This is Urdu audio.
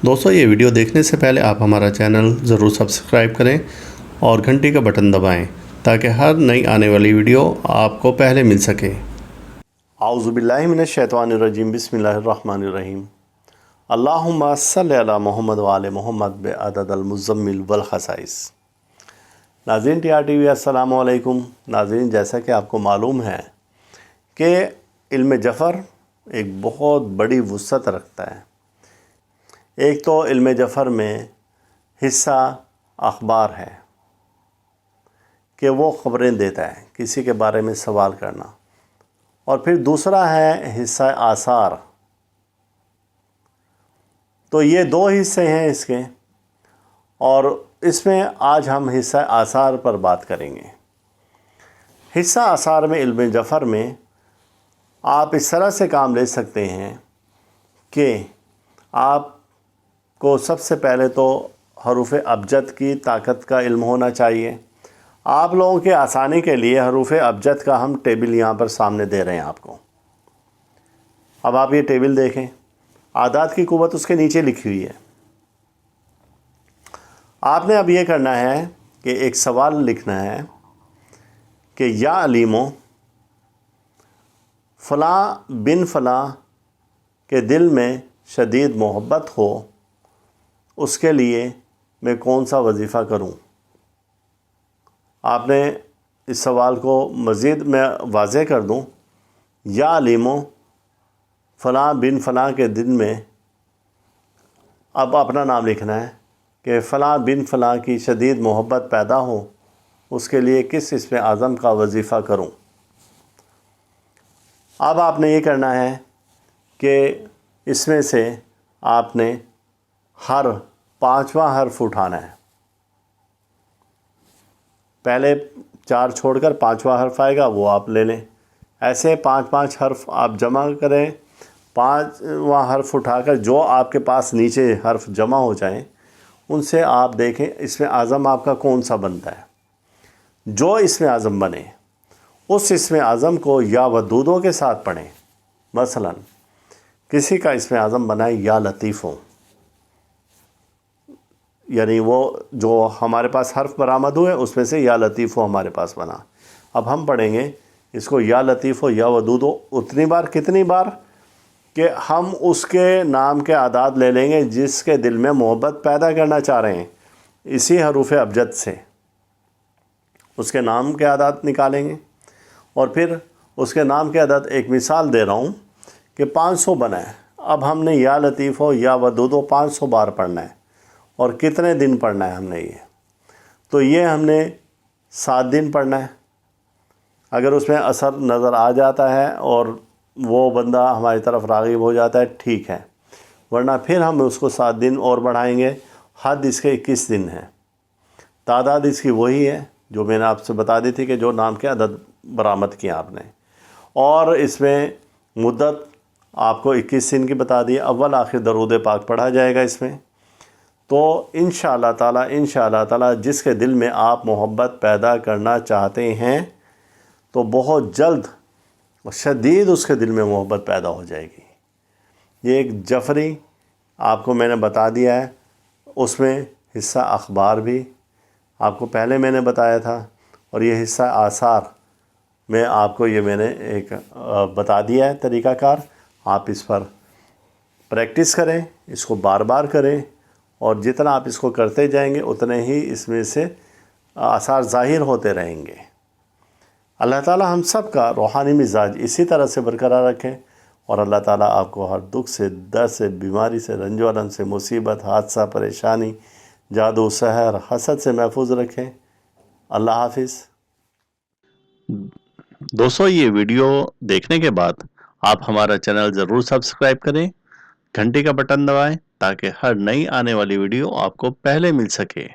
دوستو یہ ویڈیو دیکھنے سے پہلے آپ ہمارا چینل ضرور سبسکرائب کریں اور گھنٹی کا بٹن دبائیں تاکہ ہر نئی آنے والی ویڈیو آپ کو پہلے مل سکے۔ اعوذ باللہ من الشیطان الرجیم، بسم اللہ الرحمن الرحیم۔ اللہم صلی علی محمد وآل محمد بعدد المزمل والخصائص۔ ناظرین ٹی آر ٹی وی السلام علیکم۔ ناظرین، جیسا کہ آپ کو معلوم ہے کہ علم جفر ایک بہت بڑی وسعت رکھتا ہے۔ ایک تو علم جفر میں حصہ اخبار ہے کہ وہ خبریں دیتا ہے، کسی کے بارے میں سوال کرنا، اور پھر دوسرا ہے حصہ آثار۔ تو یہ دو حصے ہیں اس کے، اور اس میں آج ہم حصہ آثار پر بات کریں گے۔ حصہ آثار میں علم جفر میں آپ اس طرح سے کام لے سکتے ہیں کہ آپ کو سب سے پہلے تو حروف ابجد کی طاقت کا علم ہونا چاہیے۔ آپ لوگوں کے آسانی کے لیے حروف ابجد کا ہم ٹیبل یہاں پر سامنے دے رہے ہیں آپ کو۔ اب آپ یہ ٹیبل دیکھیں، اعداد کی قوت اس کے نیچے لکھی ہوئی ہے۔ آپ نے اب یہ کرنا ہے کہ ایک سوال لکھنا ہے کہ یا علیمو فلاں بن فلاں کے دل میں شدید محبت ہو، اس کے لیے میں کون سا وظیفہ کروں۔ آپ نے اس سوال کو مزید میں واضح کر دوں، یا علیمو فلاں بن فلاں کے دل میں، اب اپنا نام لکھنا ہے کہ فلاں بن فلاں کی شدید محبت پیدا ہو، اس کے لیے کس اسم اعظم کا وظیفہ کروں۔ اب آپ نے یہ کرنا ہے کہ اس میں سے آپ نے ہر 5واں حرف اٹھانا ہے۔ پہلے 4 چھوڑ کر 5واں حرف آئے گا، وہ آپ لے لیں۔ ایسے 5 حرف آپ جمع کریں، 5واں حرف اٹھا کر جو آپ کے پاس نیچے حرف جمع ہو جائیں ان سے آپ دیکھیں اسم اعظم آپ کا کون سا بنتا ہے۔ جو اسم اعظم بنے اس اسم اعظم کو یا ودودوں کے ساتھ پڑھیں۔ مثلا کسی کا اسم اعظم بنا ہے یا لطیفوں، یعنی وہ جو ہمارے پاس حرف برآمد ہوئے اس میں سے یا لطیفو ہمارے پاس بنا۔ اب ہم پڑھیں گے اس کو یا لطیفو یا ودودو اتنی بار، کتنی بار کہ ہم اس کے نام کے اعداد لے لیں گے جس کے دل میں محبت پیدا کرنا چاہ رہے ہیں، اسی حروف ابجد سے اس کے نام کے اعداد نکالیں گے، اور پھر اس کے نام کے عدد، ایک مثال دے رہا ہوں کہ 500 بنا ہے۔ اب ہم نے یا لطیفو یا ودودو 500 بار پڑھنا ہے، اور کتنے دن پڑھنا ہے ہم نے یہ، تو یہ ہم نے 7 دن پڑھنا ہے۔ اگر اس میں اثر نظر آ جاتا ہے اور وہ بندہ ہماری طرف راغب ہو جاتا ہے ٹھیک ہے، ورنہ پھر ہم اس کو 7 دن اور بڑھائیں گے۔ حد اس کے 21 دن ہے۔ تعداد اس کی وہی ہے جو میں نے آپ سے بتا دی تھی کہ جو نام کے عدد برآمد کیا آپ نے، اور اس میں مدت آپ کو 21 دن کی بتا دی۔ اول آخر درود پاک پڑھا جائے گا اس میں۔ تو انشاءاللہ تعالی جس کے دل میں آپ محبت پیدا کرنا چاہتے ہیں تو بہت جلد شدید اس کے دل میں محبت پیدا ہو جائے گی۔ یہ ایک جفری آپ کو میں نے بتا دیا ہے، اس میں حصہ اخبار بھی آپ کو پہلے میں نے بتایا تھا، اور یہ حصہ آثار میں آپ کو یہ میں نے ایک بتا دیا ہے طریقہ کار۔ آپ اس پر پریکٹس کریں، اس کو بار بار کریں، اور جتنا آپ اس کو کرتے جائیں گے اتنے ہی اس میں سے آثار ظاہر ہوتے رہیں گے۔ اللہ تعالی ہم سب کا روحانی مزاج اسی طرح سے برقرار رکھیں، اور اللہ تعالی آپ کو ہر دکھ سے، درد سے، بیماری سے، رنج و الم سے، مصیبت، حادثہ، پریشانی، جادو، سحر، حسد سے محفوظ رکھیں۔ اللہ حافظ۔ دوستو یہ ویڈیو دیکھنے کے بعد آپ ہمارا چینل ضرور سبسکرائب کریں، گھنٹی کا بٹن دبائیں تاکہ ہر نئی آنے والی ویڈیو آپ کو پہلے مل سکے۔